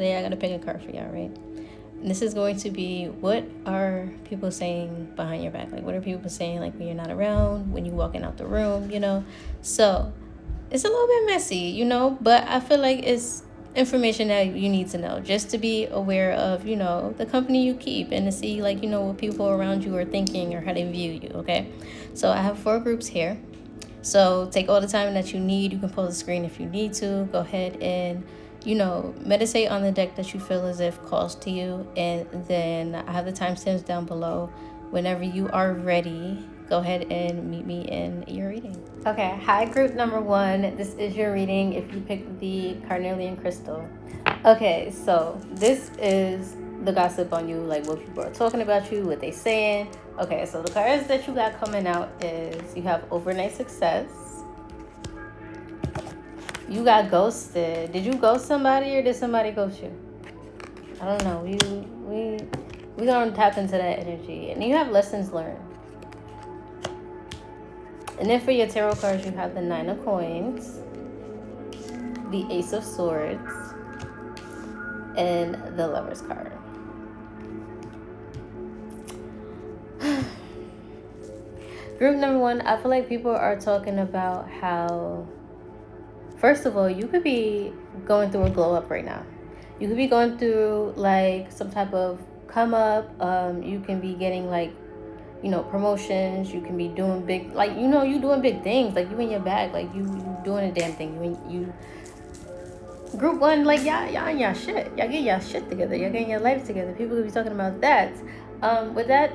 Today I gotta pick a card for y'all, right? And this is going to be, what are people saying behind your back? Like, what are people saying, like, when you're not around, when you're walking out the room, So it's a little bit messy, but I feel like it's information that you need to know, just to be aware of, the company you keep, and to see, like, what people around you are thinking or how they view you, okay? So I have 4 groups here. So take all the time that you need. You can pause the screen if you need to. Go ahead and, meditate on the deck that you feel as if calls to you. And then I have the timestamps down below. Whenever you are ready, go ahead and meet me in your reading. Okay, hi group number 1. This is your reading if you picked the carnelian crystal. Okay, so this is the gossip on you, like what people are talking about you, what they saying. Okay, so the cards that you got coming out is, you have overnight success. You got ghosted. Did you ghost somebody or did somebody ghost you? I don't know. We gonna tap into that energy. And you have lessons learned. And then for your tarot cards, you have the 9 of Coins, the Ace of Swords, and the Lover's card. Group number 1, I feel like people are talking about how, first of all, you could be going through a glow up right now. You could be going through like some type of come up. You can be getting like, promotions. You can be doing big, like, you doing big things. Like, you in your bag, like you doing a damn thing. You group 1, like y'all in y'all shit. Y'all get y'all shit together. Y'all getting your life together. People could be talking about that. With that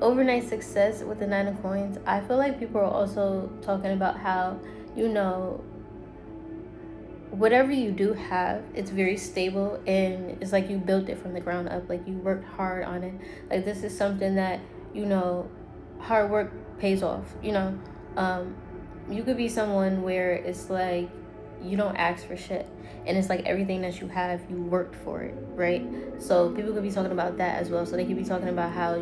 overnight success with the 9 of Coins, I feel like people are also talking about how, whatever you do have, it's very stable, and it's like you built it from the ground up. Like, you worked hard on it. Like, this is something that, hard work pays off. You could be someone where it's like you don't ask for shit, and it's like everything that you have, you worked for it, right? So people could be talking about that as well. So they could be talking about how,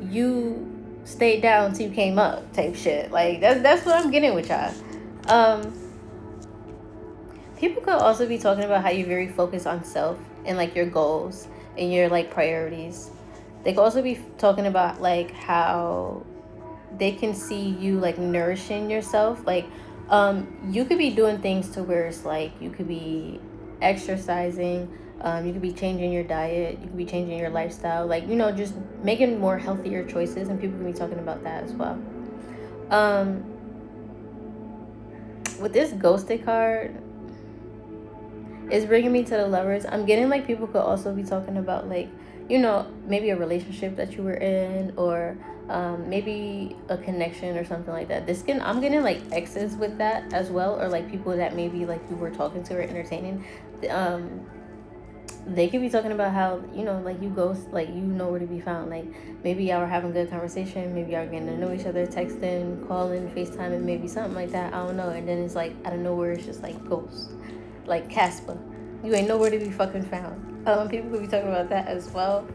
you stayed down till you came up type shit. Like, that's what I'm getting with y'all. People could also be talking about how you're very focused on self and like your goals and your like priorities. They could also be talking about like how they can see you like nourishing yourself. Like, you could be doing things to where it's like you could be exercising, you could be changing your diet, you could be changing your lifestyle, like, just making more healthier choices, and people can be talking about that as well. With this ghosted card, it's bringing me to the Lovers. I'm getting like people could also be talking about like, maybe a relationship that you were in, or maybe a connection or something like that. I'm getting like exes with that as well, or like people that maybe like you were talking to or entertaining. They could be talking about how, like you ghost, like, where to be found. Like, maybe y'all were having good conversation, maybe y'all getting to know each other, texting, calling, FaceTime, and maybe something like that. I don't know. And then it's like out of nowhere, it's just like ghost, like Casper. You ain't nowhere to be fucking found. People could be talking about that as well.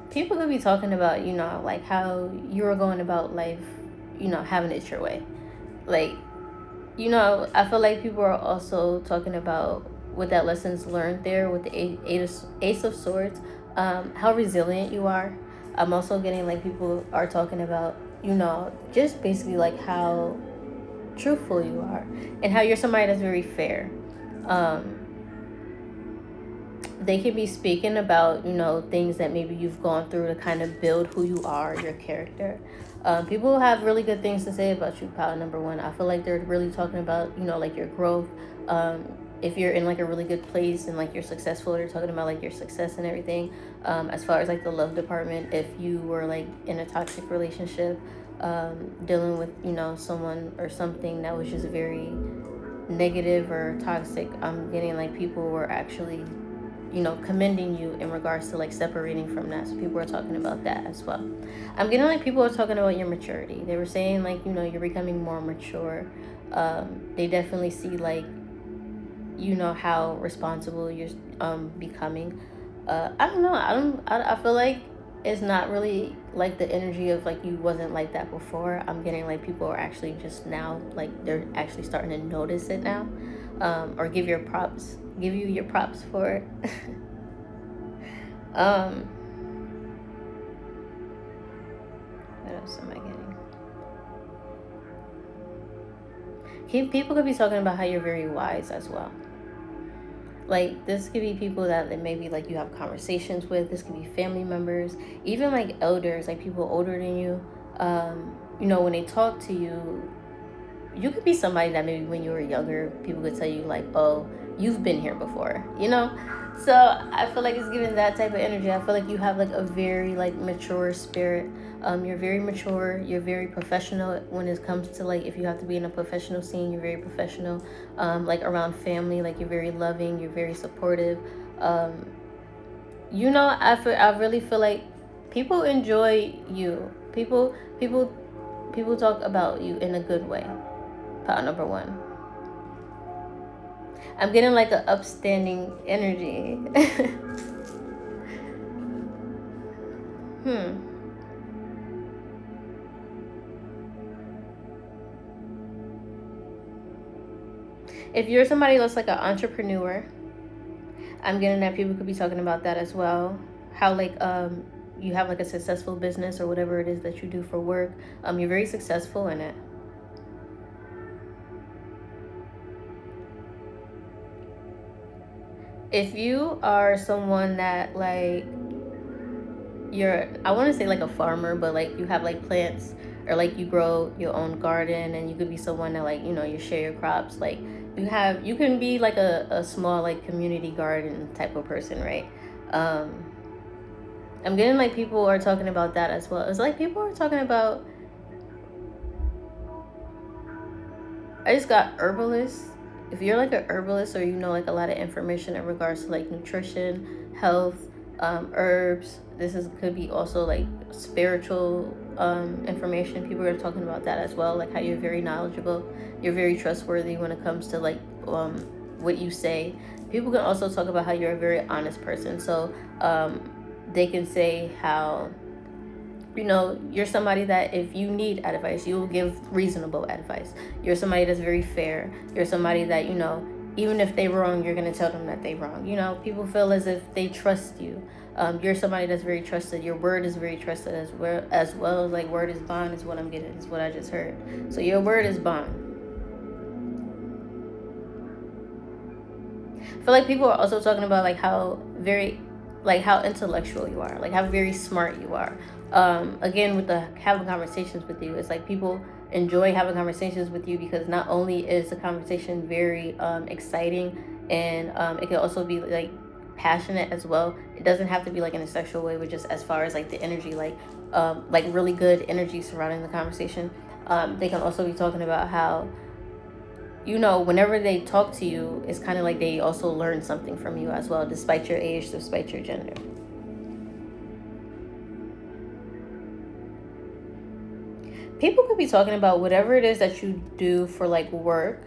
People could be talking about, like how you were going about life, having it your way. Like, I feel like people are also talking about with that lessons learned there with the Ace of Swords, how resilient you are. I'm also getting like people are talking about, just basically like how truthful you are, and how you're somebody that's very fair. They could be speaking about, things that maybe you've gone through to kind of build who you are, your character. People have really good things to say about you, pal number 1. I feel like they're really talking about, like your growth. If you're in like a really good place and like you're successful, they're talking about like your success and everything. As far as like the love department, if you were like in a toxic relationship, dealing with, someone or something that was just very negative or toxic, I'm getting like people were actually, commending you in regards to like separating from that. So people are talking about that as well. I'm getting like people are talking about your maturity. They were saying like, you're becoming more mature. They definitely see like, how responsible you're becoming. I don't know. I feel like it's not really like the energy of like you wasn't like that before. I'm getting like people are actually just now like they're actually starting to notice it now. or give you your props for it. What else am I getting? People could be talking about how you're very wise as well. Like, this could be people that maybe like you have conversations with. This could be family members, even like elders, like people older than you. When they talk to you, you could be somebody that maybe when you were younger, people could tell you like, oh, you've been here before, So I feel like it's giving that type of energy. I feel like you have like a very like mature spirit. You're very mature. You're very professional when it comes to like, if you have to be in a professional scene, you're very professional. Like around family, like you're very loving. You're very supportive. I really feel like people enjoy you. People talk about you in a good way. Pile number one. I'm getting like an upstanding energy. If you're somebody that's like an entrepreneur, I'm getting that people could be talking about that as well. How like you have like a successful business or whatever it is that you do for work. You're very successful in it. If you are someone that like I want to say like a farmer, but like you have like plants, or like you grow your own garden, and you could be someone that like, you share your crops. Like you can be like a small like community garden type of person, right? I'm getting like people are talking about that as well. It's like people are talking about, I just got herbalist. If you're like an herbalist, or like a lot of information in regards to like nutrition, health, herbs, could be also like spiritual information. People are talking about that as well, like how you're very knowledgeable, you're very trustworthy when it comes to like what you say. People can also talk about how you're a very honest person. So they can say how you're somebody that if you need advice, you will give reasonable advice. You're somebody that's very fair. You're somebody that, even if they're wrong, you're going to tell them that they're wrong. People feel as if they trust you. You're somebody that's very trusted. Your word is very trusted as well. Like, word is bond is what I'm getting, is what I just heard. So your word is bond. I feel like people are also talking about like how intellectual you are, like how very smart you are. Again, with the having conversations with you, it's like people enjoy having conversations with you because not only is the conversation very exciting, and it can also be like passionate as well. It doesn't have to be like in a sexual way, but just as far as like the energy, like really good energy surrounding the conversation. They can also be talking about how whenever they talk to you, it's kind of like they also learn something from you as well, despite your age, despite your gender. People could be talking about whatever it is that you do for like work,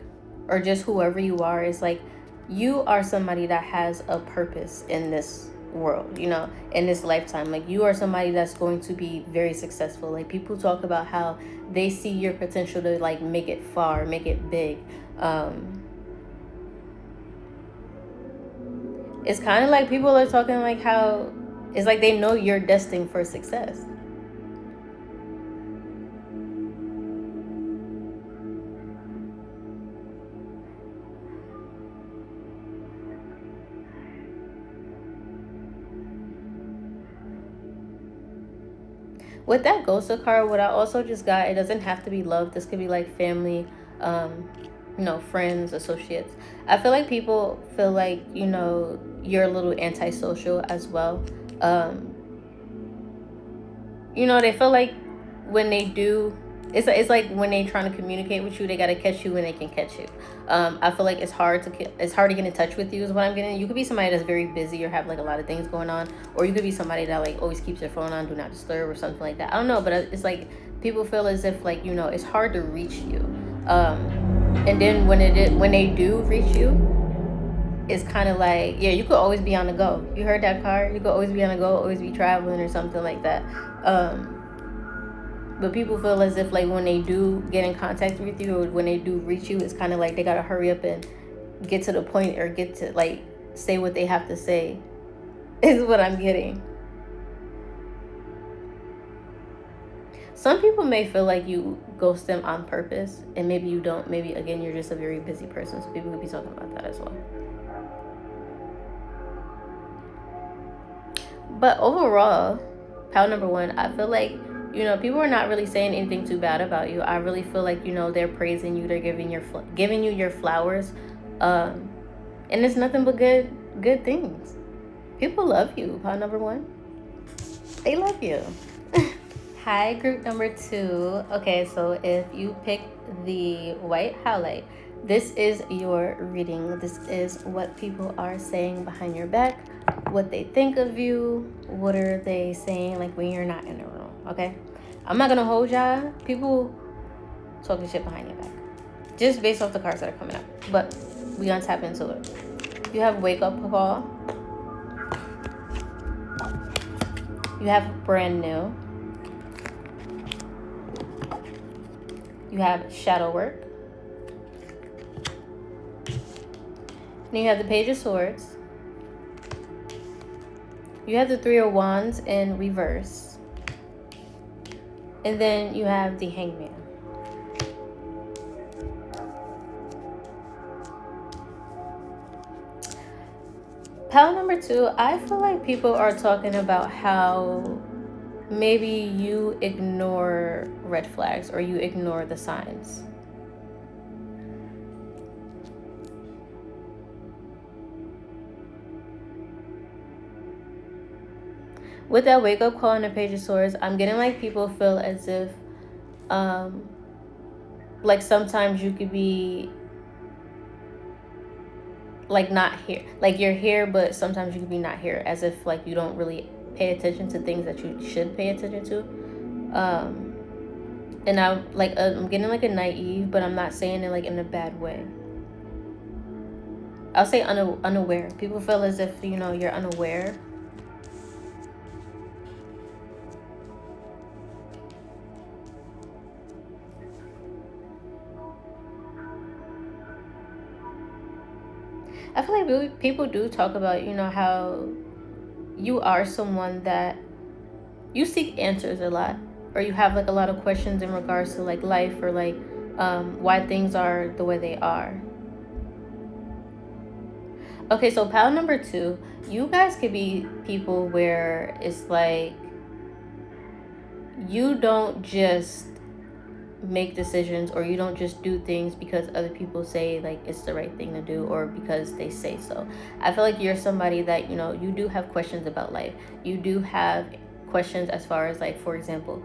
or just whoever you are. Is like you are somebody that has a purpose in this world, in this lifetime. Like you are somebody that's going to be very successful. Like people talk about how they see your potential to like make it far, make it big. It's kind of like people are talking like how it's like they know you're destined for success. With that Ghost card, what I also just got, it doesn't have to be love. This could be like family, friends, associates. I feel like people feel like, you're a little antisocial as well. They feel like when they do, it's like when they trying to communicate with you, they got to catch you when they can catch you. I feel like it's hard to get in touch with you is what I'm getting. You could be somebody that's very busy or have like a lot of things going on, or you could be somebody that like always keeps their phone on do not disturb or something like that. I don't know, but it's like people feel as if like it's hard to reach you. And then when they do reach you, it's kind of like, yeah, you could always be on the go. You heard that card? You could always be on the go, always be traveling or something like that. But people feel as if like when they do get in contact with you, or when they do reach you, it's kind of like they gotta hurry up and get to the point or get to like say what they have to say is what I'm getting. Some people may feel like you ghost them on purpose, and maybe you don't. Maybe, again, you're just a very busy person, so people could be talking about that as well. But overall, pile number one, I feel like, people are not really saying anything too bad about you. I really feel like, they're praising you. They're giving you your flowers. And it's nothing but good things. People love you, pile number one. They love you. Hi, group number two. Okay, so if you pick the white highlight, this is your reading. This is what people are saying behind your back, what they think of you, what are they saying like when you're not in the room, okay? I'm not gonna hold y'all. People talking shit behind your back, just based off the cards that are coming up. But we gonna tap into it. You have wake up call. You have brand new. You have shadow work. Then you have the Page of Swords. You have the Three of Wands in reverse. And then you have the Hangman. Pile number two, I feel like people are talking about how maybe you ignore red flags or you ignore the signs. With that wake up call and the Page of Swords, I'm getting like people feel as if like sometimes you could be like not here, like you're here, but sometimes you could be not here, as if like you don't really pay attention to things that you should pay attention to. And I'm getting like a naive, but I'm not saying it like in a bad way. I'll say unaware. People feel as if you're unaware. I feel like people do talk about how you are someone that you seek answers a lot, or you have like a lot of questions in regards to like life, or like why things are the way they are. Okay, so pile number two, you guys could be people where it's like you don't just make decisions, or you don't just do things because other people say like it's the right thing to do, or because they say so. I feel like you're somebody that you do have questions about life. You do have questions as far as like, for example,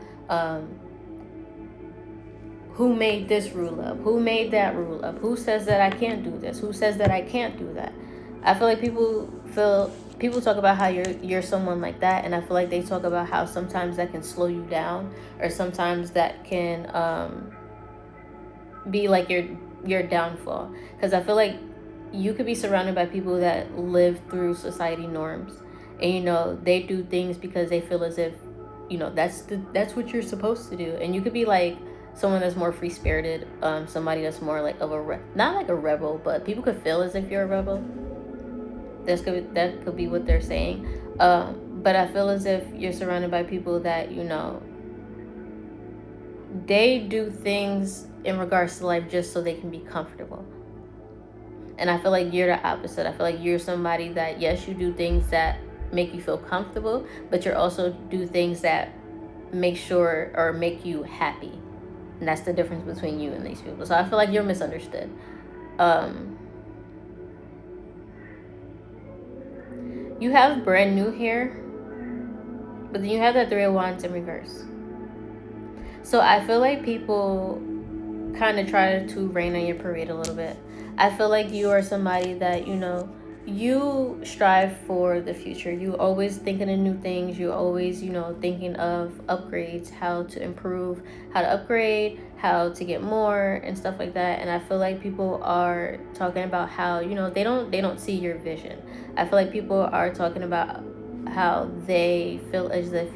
who made this rule up, who made that rule up, who says that I can't do this, who says that I can't do that. I feel like people talk about how you're someone like that, and I feel like they talk about how sometimes that can slow you down, or sometimes that can be like your downfall. Because I feel like you could be surrounded by people that live through society norms, and they do things because they feel as if that's what you're supposed to do. And you could be like someone that's more free spirited, somebody that's more like of not like a rebel, but people could feel as if you're a rebel. That could be what they're saying. But I feel as if you're surrounded by people that, they do things in regards to life just so they can be comfortable. And I feel like you're the opposite. I feel like you're somebody that, yes, you do things that make you feel comfortable, but you also do things that make sure or make you happy. And that's the difference between you and these people. So I feel like you're misunderstood. You have brand new hair, but then you have that Three of Wands in reverse. So I feel like people kind of try to rain on your parade a little bit. I feel like you are somebody that, you strive for the future. You always thinking of new things. You always, thinking of upgrades, how to improve, how to upgrade, how to get more and stuff like that. And I feel like people are talking about how, they don't see your vision. I feel like people are talking about how they feel as if,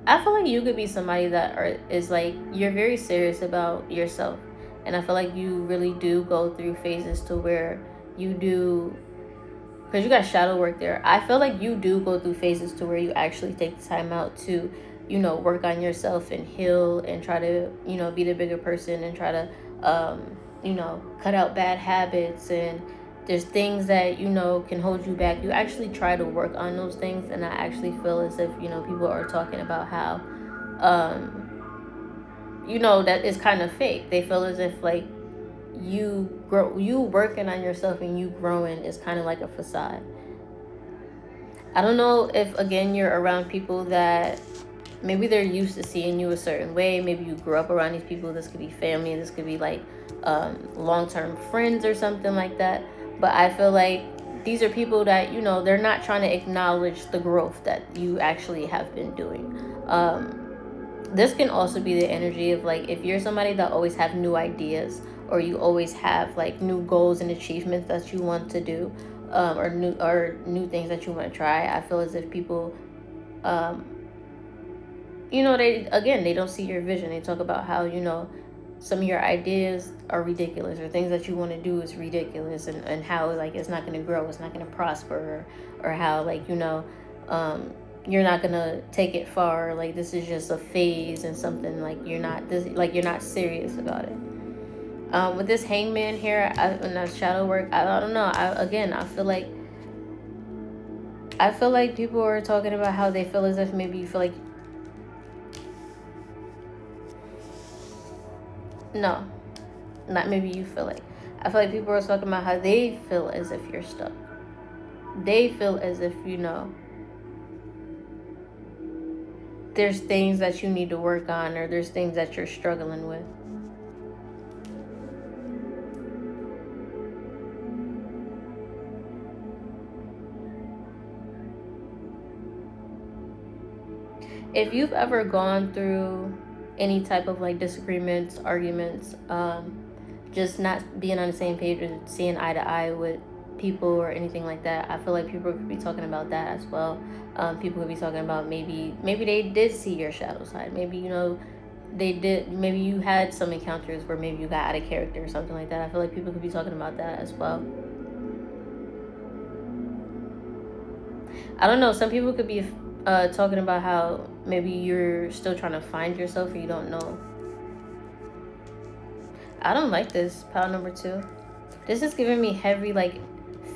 I feel like you could be somebody that is like, you're very serious about yourself. And I feel like you really do go through phases to where you do, because you got shadow work there. I feel like you do go through phases to where you actually take the time out to, work on yourself and heal and try to, be the bigger person and try to, cut out bad habits. And there's things that, can hold you back. You actually try to work on those things. And I actually feel as if, people are talking about how, that is kind of fake. They feel as if like you working on yourself and you growing is kind of like a facade. I don't know if, again, you're around people that maybe they're used to seeing you a certain way. Maybe you grew up around these people. This could be family. This could be like long-term friends or something like that. But I feel like these are people that, they're not trying to acknowledge the growth that you actually have been doing. This can also be the energy of like, if you're somebody that always have new ideas, or you always have like new goals and achievements that you want to do, or new things that you want to try. I feel as if people, they don't see your vision. They talk about how, some of your ideas are ridiculous, or things that you want to do is ridiculous, and how like it's not going to grow, it's not going to prosper, or how like, you're not gonna take it far. Like this is just a phase and something, like you're not serious about it. With this hangman here, and that shadow work, I don't know. I feel like people are talking about how they feel as if maybe you feel like, no, not maybe you feel like. I feel like people are talking about how they feel as if you're stuck. They feel as if, there's things that you need to work on, or there's things that you're struggling with. If you've ever gone through any type of like disagreements, arguments, just not being on the same page or seeing eye to eye with people or anything like that, I feel like people could be talking about that as well. People could be talking about maybe they did see your shadow side. Maybe, they did. Maybe you had some encounters where maybe you got out of character or something like that. I feel like people could be talking about that as well. I don't know. Some people could be talking about how maybe you're still trying to find yourself, or you don't know. I don't like this pile number 2. This is giving me heavy like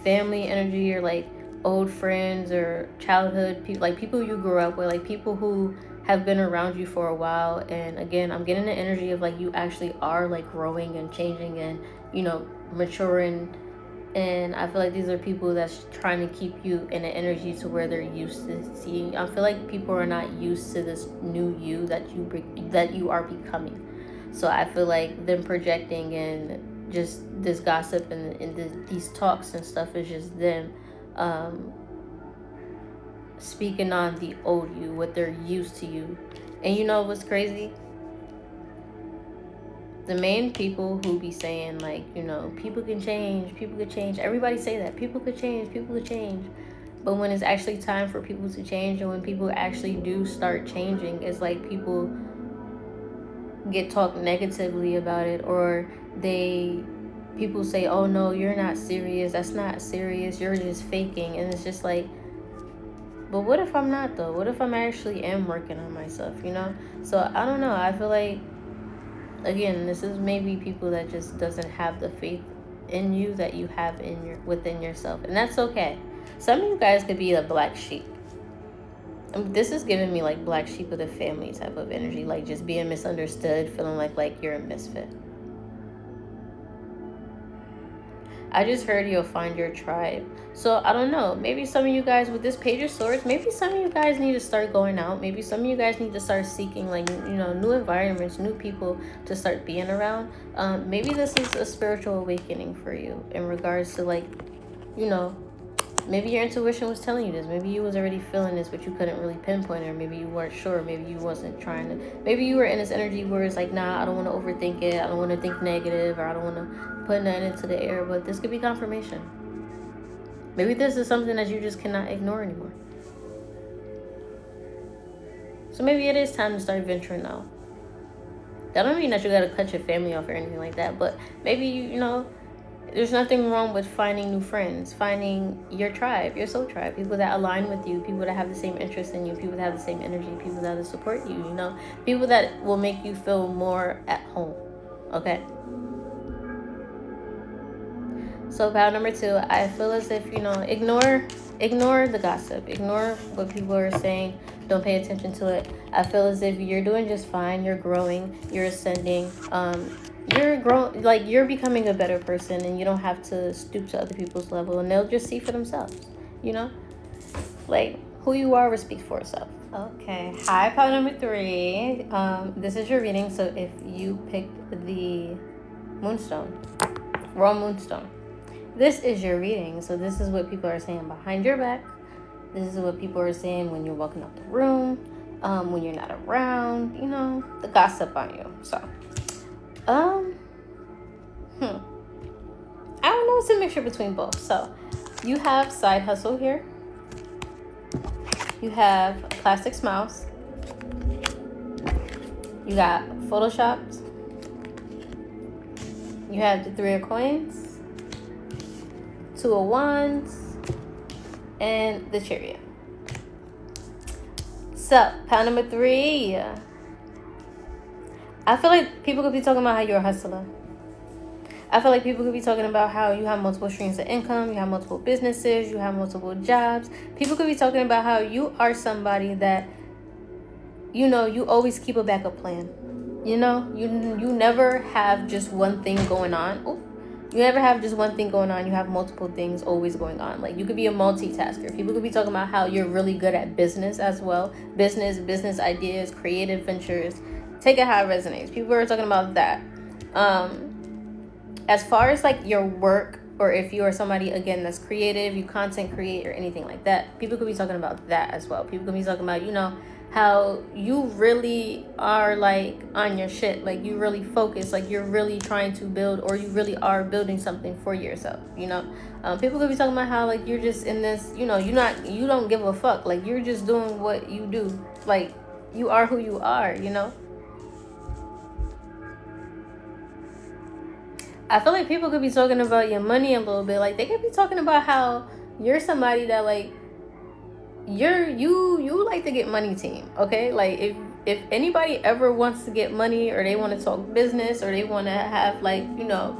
family energy, or like old friends or childhood people, like people you grew up with, like people who have been around you for a while. And again, I'm getting the energy of like you actually are like growing and changing and maturing. And I feel like these are people that's trying to keep you in an energy to where they're used to seeing. I feel like people are not used to this new you that you are becoming. So I feel like them projecting and just this gossip and these talks and stuff is just them speaking on the old you, what they're used to you. And you know what's crazy? The main people who be saying like, people can change, people could change. Everybody say that. People could change, people could change. But when it's actually time for people to change, and when people actually do start changing, it's like people get talked negatively about it, or people say, oh no, you're not serious, that's not serious, you're just faking. And it's just like, but what if I'm not though? What if I'm actually am working on myself, So I don't know. I feel like, again, this is maybe people that just doesn't have the faith in you that you have within yourself, and that's okay. Some of you guys could be a black sheep. This is giving me like black sheep of the family type of energy, like just being misunderstood, feeling like you're a misfit. I just heard you'll find your tribe. So I don't know, maybe some of you guys with this Page of Swords, maybe some of you guys need to start going out. Maybe some of you guys need to start seeking like, new environments, new people to start being around. Maybe this is a spiritual awakening for you in regards to like, maybe your intuition was telling you this. Maybe you was already feeling this, but you couldn't really pinpoint it. Or maybe you weren't sure. Maybe you wasn't trying to. Maybe you were in this energy where it's like, nah, I don't want to overthink it. I don't want to think negative, or I don't want to put that into the air. But this could be confirmation. Maybe this is something that you just cannot ignore anymore. So maybe it is time to start venturing out. That don't mean that you gotta cut your family off or anything like that, but maybe you know, there's nothing wrong with finding new friends, finding your tribe, your soul tribe, people that align with you, people that have the same interests in you, people that have the same energy, people that will support you, you know, people that will make you feel more at home. Okay. So about number 2, I feel as if, you know, ignore the gossip, ignore what people are saying, don't pay attention to it. I feel as if you're doing just fine, you're growing, you're ascending, you're becoming a better person, and you don't have to stoop to other people's level, and they'll just see for themselves, you know, like who you are will speak for itself. Okay, hi, pile number 3. This is your reading. So if you picked the moonstone, raw moonstone, this is your reading. So this is what people are saying behind your back. This is what people are saying when you're walking out the room, when you're not around, you know, the gossip on you. So I don't know, it's a mixture between both. So you have side hustle here, you have plastic smiles, you got photoshopped, you have the 3 of coins, 2 of wands, and the chariot. So pile number 3, I feel like people could be talking about how you're a hustler. I feel like people could be talking about how you have multiple streams of income, you have multiple businesses, you have multiple jobs. People could be talking about how you are somebody that, you know, you always keep a backup plan. You know, you never have just one thing going on. You never have just one thing going on. You have multiple things always going on. Like, you could be a multitasker. People could be talking about how you're really good at business as well. Business ideas, creative ventures. Take it how it resonates. People are talking about that. As far as like your work, or if you are somebody, again, that's creative, you content create or anything like that, people could be talking about that as well. People could be talking about, you know, how you really are like on your shit, like you really focus, like you're really trying to build, or you really are building something for yourself, you know. People could be talking about how like you're just in this, you know, you don't give a fuck, like you're just doing what you do, like you are who you are, you know. I feel like people could be talking about your money a little bit. Like, they could be talking about how you're somebody that, like, you like to get money team, okay? Like, if anybody ever wants to get money, or they want to talk business, or they want to have, like, you know,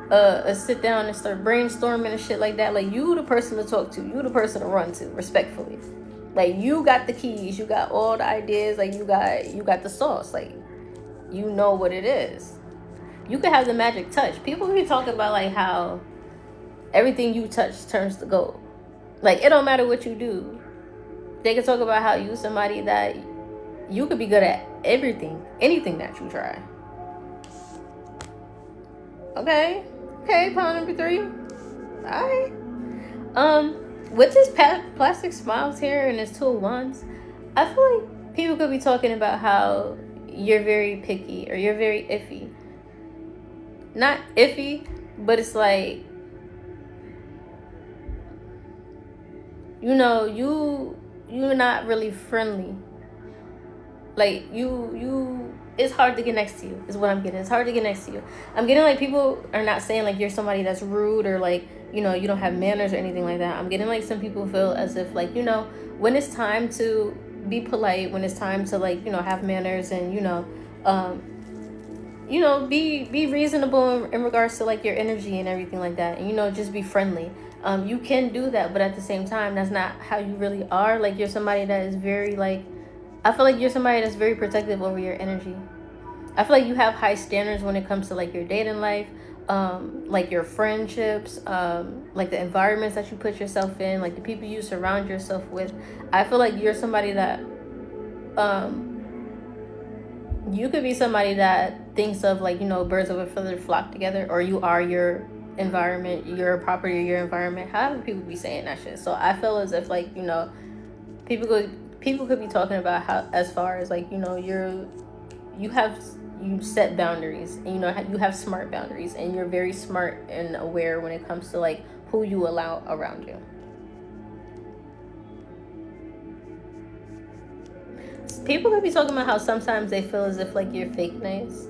a sit down and start brainstorming and shit like that, like, you the person to talk to. You the person to run to, respectfully. Like, you got the keys. You got all the ideas. Like, you got the sauce. Like, you know what it is. You could have the magic touch. People be talking about like how everything you touch turns to gold. Like, it don't matter what you do. They could talk about how you somebody that you could be good at anything that you try. Okay, pile number 3. All right. With this plastic smiles here and this 2 of wands, I feel like people could be talking about how you're very picky, or you're very iffy. Not iffy, but it's like, you know, you're not really friendly. Like, it's hard to get next to you, is what I'm getting. It's hard to get next to you. I'm getting like people are not saying like you're somebody that's rude, or like, you know, you don't have manners or anything like that. I'm getting like some people feel as if like, you know, when it's time to be polite, when it's time to like, you know, have manners, and you know, be reasonable in regards to like your energy and everything like that, and you know, just be friendly. You can do that, but at the same time, that's not how you really are. Like, you're somebody that is very like, I feel like you're somebody that's very protective over your energy. I feel like you have high standards when it comes to like your dating life, like your friendships, like the environments that you put yourself in, like the people you surround yourself with. I feel like you're somebody that you could be somebody that thinks of like, you know, birds of a feather flock together, or you are your environment, your property, your environment, however people be saying that shit. So I feel as if like, you know, people could be talking about how, as far as like, you know, you set boundaries, and you know, you have smart boundaries, and you're very smart and aware when it comes to like who you allow around you. people could be talking about how sometimes they feel as if like you're fake nice.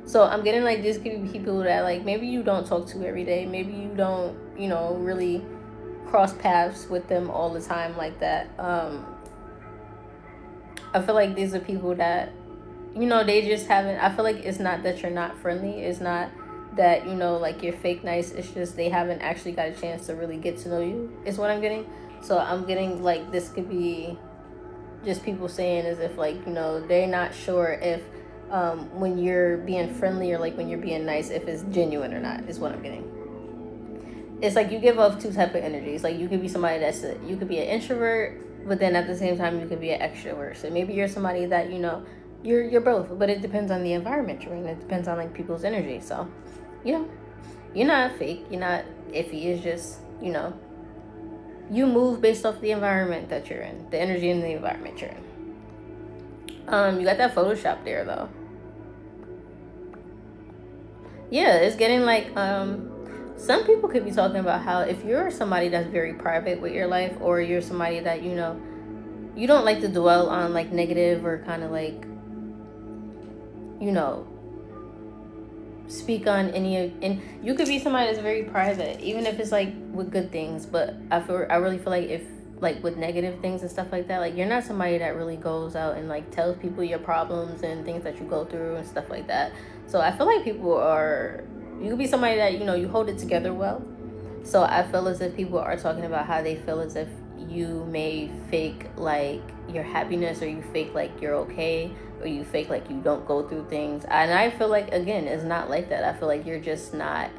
So I'm getting like this could be people that like maybe you don't talk to every day, maybe you don't, you know, really cross paths with them all the time like that. I feel like these are people that, you know, they just haven't. I feel like it's not that you're not friendly. It's not that, you know, like you're fake nice. It's just they haven't actually got a chance to really get to know you, is what I'm getting. So I'm getting like this could be just people saying as if like, you know, they're not sure if when you're being friendly or like when you're being nice, if it's genuine or not, is what I'm getting. It's like you give off two type of energies. Like you could be somebody you could be an introvert, but then at the same time you could be an extrovert. So maybe you're somebody that, you know, you're both, but it depends on the environment you're in. It depends on like people's energy. So, you know, you're not fake, you're not iffy. It's just, you know, you move based off the environment that you're in, the energy in the environment you're in. You got that Photoshop there though. Yeah, it's getting like some people could be talking about how if you're somebody that's very private with your life, or you're somebody that, you know, you don't like to dwell on like negative or kind of like, you know, speak on and you could be somebody that's very private, even if it's like with good things. But I really feel like if like with negative things and stuff like that, like you're not somebody that really goes out and like tells people your problems and things that you go through and stuff like that. So I feel like you could be somebody that, you know, you hold it together well. So I feel as if people are talking about how they feel as if you may fake like your happiness, or you fake like you're okay, or you fake like you don't go through things. And I feel like, again, it's not like that. I feel like you're just not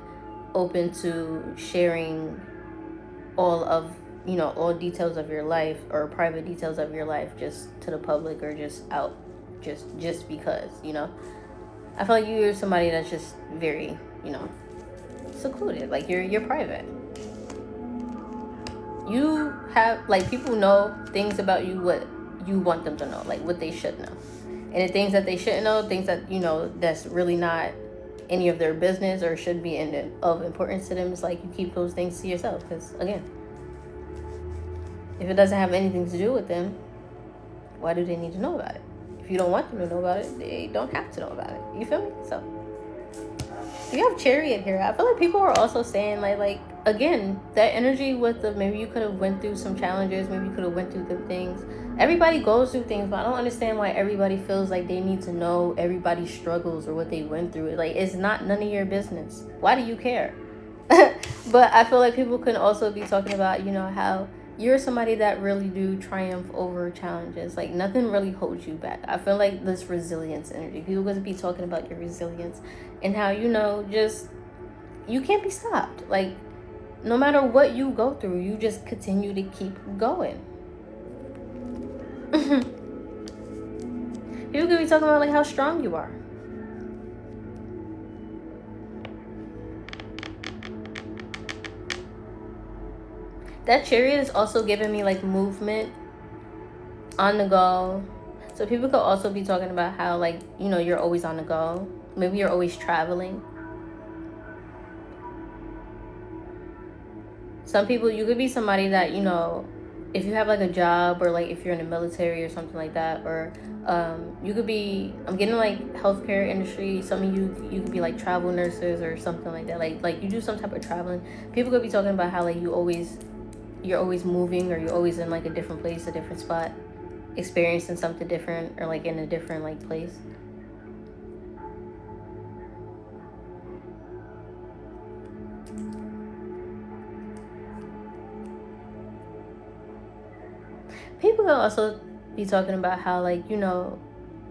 open to sharing all of, you know, all details of your life or private details of your life just to the public, or just out just because, you know. I feel like you're somebody that's just very, you know, secluded. Like you're private. You have like, people know things about you, what you want them to know, like what they should know. And the things that they shouldn't know, things that, you know, that's really not any of their business or should be of importance to them, is like you keep those things to yourself. Because again, if it doesn't have anything to do with them, why do they need to know about it? If you don't want them to know about it, they don't have to know about it. You feel me? So you have Chariot here. I feel like people are also saying like again, that energy with the, maybe you could have went through some challenges, maybe you could have went through good things. Everybody goes through things, but I don't understand why everybody feels like they need to know everybody's struggles or what they went through. Like, it's not none of your business. Why do you care? But I feel like people can also be talking about, you know, how you're somebody that really do triumph over challenges. Like, nothing really holds you back. I feel like this resilience energy. People going to be talking about your resilience and how, you know, just, you can't be stopped. Like, no matter what you go through, you just continue to keep going. People could be talking about like how strong you are. That Chariot is also giving me like movement, on the go. So people could also be talking about how, like, you know, you're always on the go. Maybe you're always traveling. Some people, you could be somebody that, you know, if you have like a job, or like if you're in the military or something like that, or you could be, I'm getting like healthcare industry. Some of you could be like travel nurses or something like that. Like you do some type of traveling. People could be talking about how like you're always moving, or you're always in like a different place, a different spot, experiencing something different, or like in a different like place. People will also be talking about how, like, you know,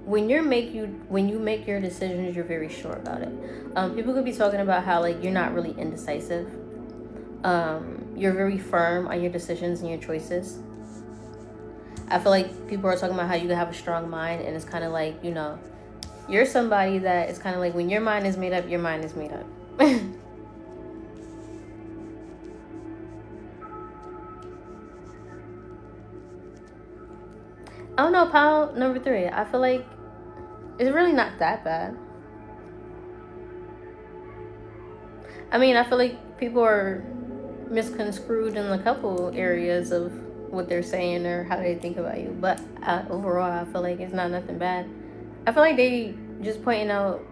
when you make your decisions, you're very sure about it. People could be talking about how, like, you're not really indecisive. You're very firm on your decisions and your choices. I feel like people are talking about how you can have a strong mind, and it's kind of like, you know, you're somebody that is kind of like, when your mind is made up, your mind is made up. I don't know, pile number 3. I feel like it's really not that bad. I mean, I feel like people are misconstrued in a couple areas of what they're saying or how they think about you. But overall, I feel like it's not nothing bad. I feel like they just pointing out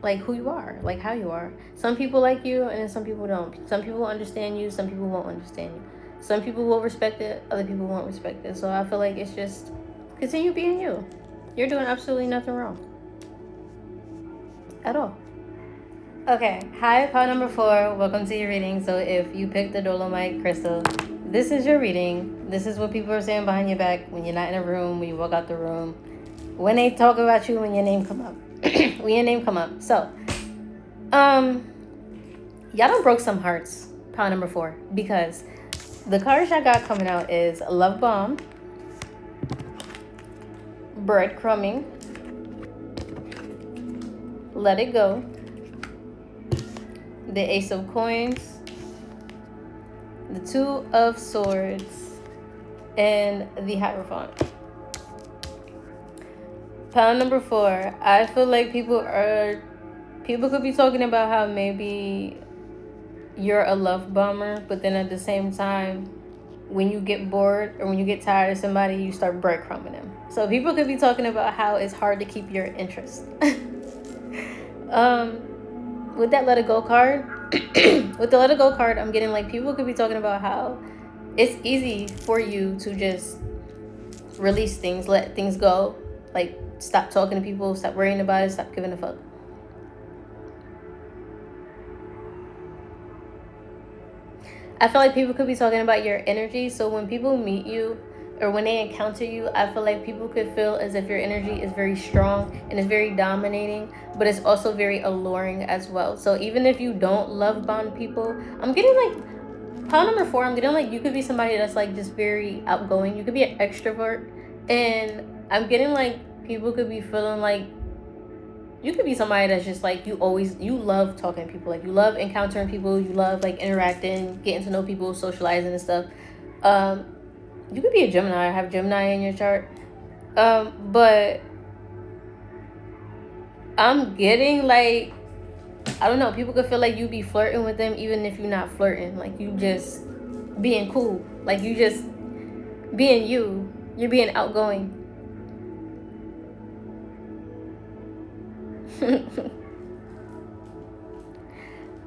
like who you are, like how you are. Some people like you, and then some people don't. Some people understand you, some people won't understand you. Some people will respect it, other people won't respect it. So I feel like it's just continue being you. You're doing absolutely nothing wrong at all. Okay, hi, pile number 4. Welcome to your reading. So if you picked the Dolomite crystal, this is your reading. This is what people are saying behind your back when you're not in a room, when you walk out the room, when they talk about you, when your name come up. When your name come up. So, y'all done broke some hearts, pile number 4, because the cards I got coming out is Love Bomb, Breadcrumbing, Let It Go, the Ace of Coins, the Two of Swords, and the Hierophant. Pile number 4, I feel like people could be talking about how maybe you're a love bomber, but then at the same time, when you get bored or when you get tired of somebody, you start breadcrumbing them. So people could be talking about how it's hard to keep your interest. With that Let It Go card, with the Let It Go card, I'm getting like people could be talking about how it's easy for you to just release things, let things go, like stop talking to people, stop worrying about it, stop giving a fuck. I feel like people could be talking about your energy. So when people meet you or when they encounter you, I feel like people could feel as if your energy is very strong and it's very dominating, but it's also very alluring as well. So even if you don't love bomb people, I'm getting like pile number 4, I'm getting like you could be somebody that's like just very outgoing. You could be an extrovert, and I'm getting like people could be feeling like you could be somebody that's just like you love talking to people, like you love encountering people, you love like interacting, getting to know people, socializing and stuff. You could be a Gemini, have Gemini in your chart, but I'm getting like, I don't know, people could feel like you be flirting with them even if you're not flirting, like you just being cool, like you just being you're being outgoing.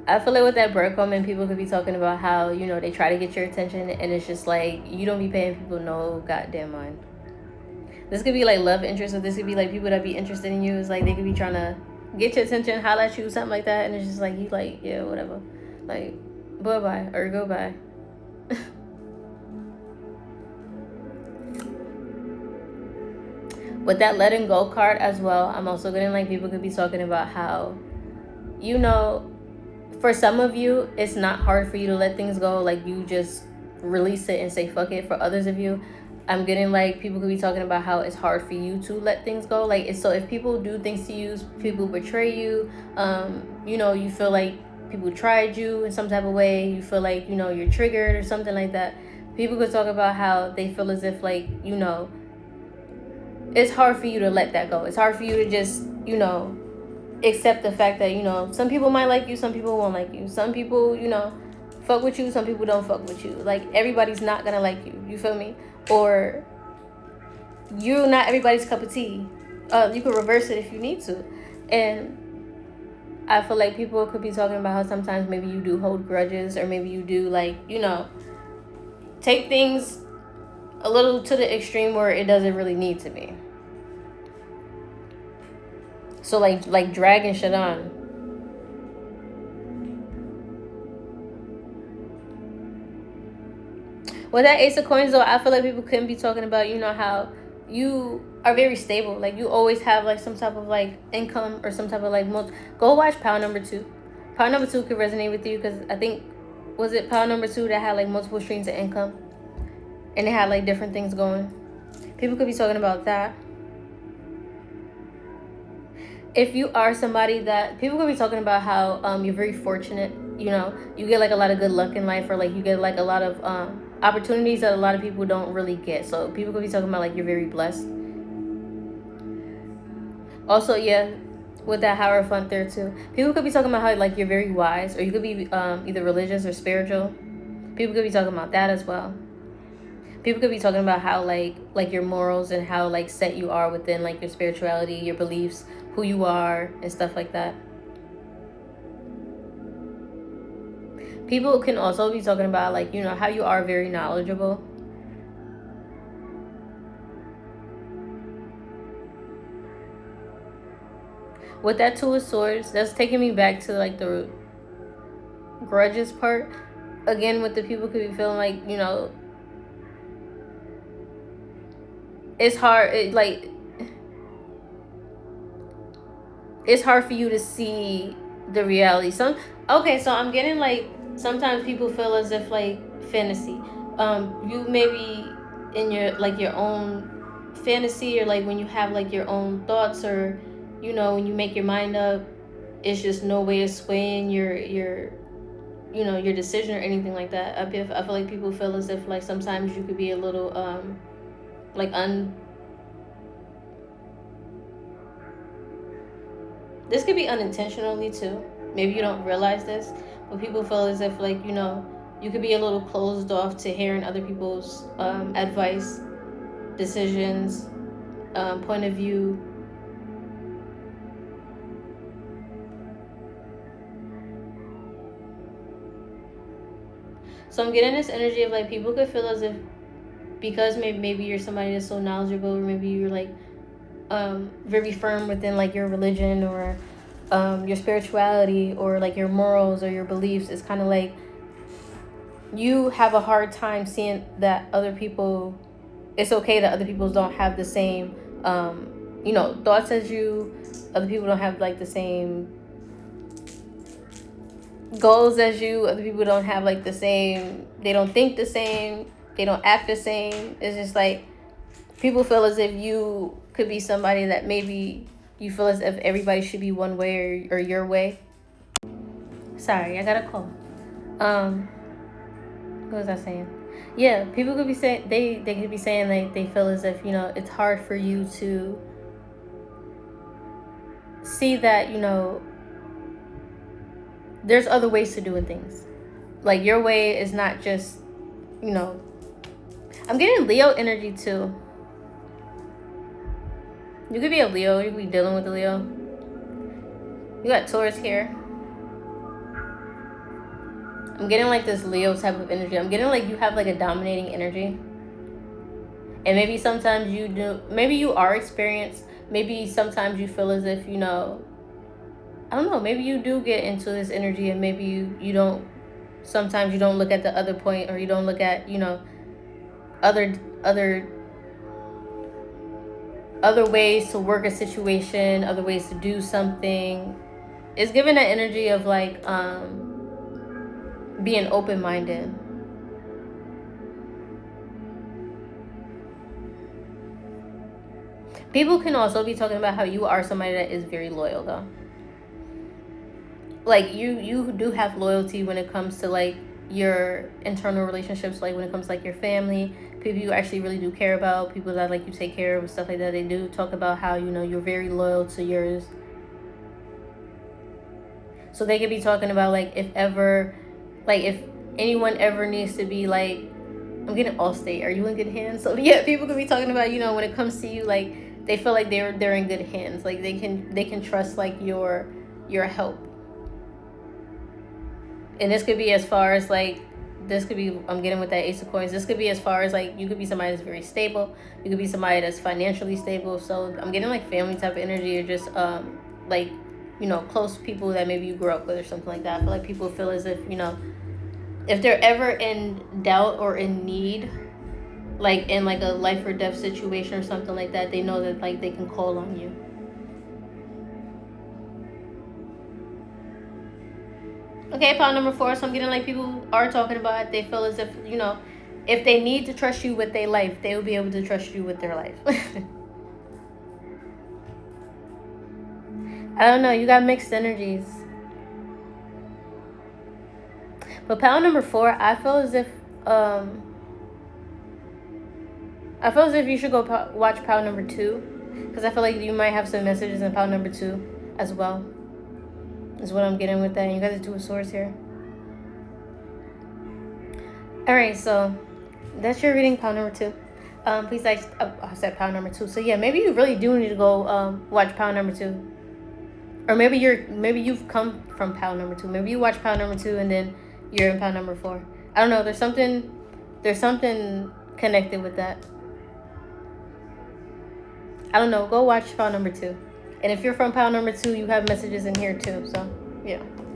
I feel like with that breadcrumbing, people could be talking about how, you know, they try to get your attention and it's just like you don't be paying people no goddamn mind. This could be like love interest, or this could be like people that be interested in you. It's like they could be trying to get your attention, holler at you, something like that, and it's just like you like, yeah, whatever, like bye-bye or goodbye. With that letting go card as well, I'm also getting like people could be talking about how, you know, for some of you, it's not hard for you to let things go. Like you just release it and say fuck it. For others of you, I'm getting like people could be talking about how it's hard for you to let things go. Like it's, so if people do things to you, people betray you, you know, you feel like people tried you in some type of way, you feel like, you know, you're triggered or something like that. People could talk about how they feel as if like, you know, it's hard for you to let that go. It's hard for you to just, you know, accept the fact that, you know, some people might like you, some people won't like you. Some people, you know, fuck with you, some people don't fuck with you. Like everybody's not gonna like you. You feel me? Or you're not everybody's cup of tea. You could reverse it if you need to. And I feel like people could be talking about how sometimes maybe you do hold grudges, or maybe you do like, you know, take things a little to the extreme where it doesn't really need to be. So like dragging shit on. With that Ace of Coins though, I feel like people couldn't be talking about, you know, how you are very stable. Like you always have like some type of like income or some type of like go watch pile number 2. Pile number 2 could resonate with you because I think, was it pile number 2 that had like multiple streams of income? And it had like different things going. People could be talking about that. If you are somebody that, people could be talking about how you're very fortunate, you know, you get like a lot of good luck in life, or like you get like a lot of opportunities that a lot of people don't really get. So people could be talking about like you're very blessed. Also, yeah, with that Hierophant there too, people could be talking about how like you're very wise, or you could be either religious or spiritual. People could be talking about that as well. People could be talking about how like your morals and how like set you are within like your spirituality, your beliefs, who you are, and stuff like that. People can also be talking about like, you know, how you are very knowledgeable. With that Two of Swords, that's taking me back to like the grudges part. Again, with the people could be feeling like, you know, it's hard. It's hard for you to see the reality. So I'm getting like sometimes people feel as if like fantasy. You maybe in your own fantasy, or like when you have like your own thoughts, or you know, when you make your mind up, it's just no way of swaying your your decision or anything like that. I feel like people feel as if like sometimes you could be a little like this could be unintentionally too. Maybe you don't realize this, but people feel as if like, you know, you could be a little closed off to hearing other people's advice, decisions, point of view. So I'm getting this energy of like people could feel as if because maybe you're somebody that's so knowledgeable, or maybe you're like very firm within like your religion, or your spirituality, or like your morals or your beliefs. It's kind of like you have a hard time seeing that other people, it's okay that other people don't have the same you know, thoughts as you. Other people don't have like the same goals as you. Other people don't have like the same, they don't think the same, they don't act the same. It's just like people feel as if you could be somebody that maybe you feel as if everybody should be one way, or your way. Sorry, I got a call. What was I saying? Yeah, people could be saying they could be saying like they feel as if, you know, it's hard for you to see that, you know, there's other ways to doing things. Like your way is not just, you know, I'm getting Leo energy too. You could be a Leo, you could be dealing with a Leo. You got Taurus here. I'm getting like this Leo type of energy. I'm getting like you have like a dominating energy. And maybe sometimes you do, maybe you are experienced. Maybe sometimes you feel as if, you know, I don't know, maybe you do get into this energy, and maybe you don't, sometimes you don't look at the other point, or you don't look at, you know, other ways to work a situation, other ways to do something. It's giving that energy of like being open-minded. People can also be talking about how you are somebody that is very loyal though. Like you do have loyalty when it comes to like your internal relationships, like when it comes to like your family, people you actually really do care about, people that like you take care of and stuff like that. They do talk about how, you know, you're very loyal to yours. So they could be talking about like if anyone ever needs to be like, I'm getting Allstate, are you in good hands? So yeah, people could be talking about, you know, when it comes to you, like they feel like they're in good hands, like they can trust like your help. And this could be as far as like, this could be, I'm getting with that Ace of Coins, this could be as far as like you could be somebody that's very stable, you could be somebody that's financially stable. So I'm getting like family type of energy, or just like, you know, close people that maybe you grew up with or something like that. I feel like people feel as if, you know, if they're ever in doubt or in need, like in like a life or death situation or something like that, they know that like they can call on you. Okay, pile number 4. So I'm getting like people are talking about it. They feel as if, you know, if they need to trust you with their life, they will be able to trust you with their life. I don't know. You got mixed energies. But pile number 4, I feel as if you should go watch pile number 2, because I feel like you might have some messages in pile number 2 as well. Is what I'm getting with that. And you got the Two of Swords here. All right, so That's your reading, pile number 2. Please like, I said pile number 2. So yeah, maybe you really do need to go watch pile number 2. Or maybe you've come from pile number 2. Maybe you watch pile number 2 and then you're in pile number 4. I don't know. There's something connected with that. I don't know. Go watch pile number 2. And if you're from pile number 2, you have messages in here too. So yeah.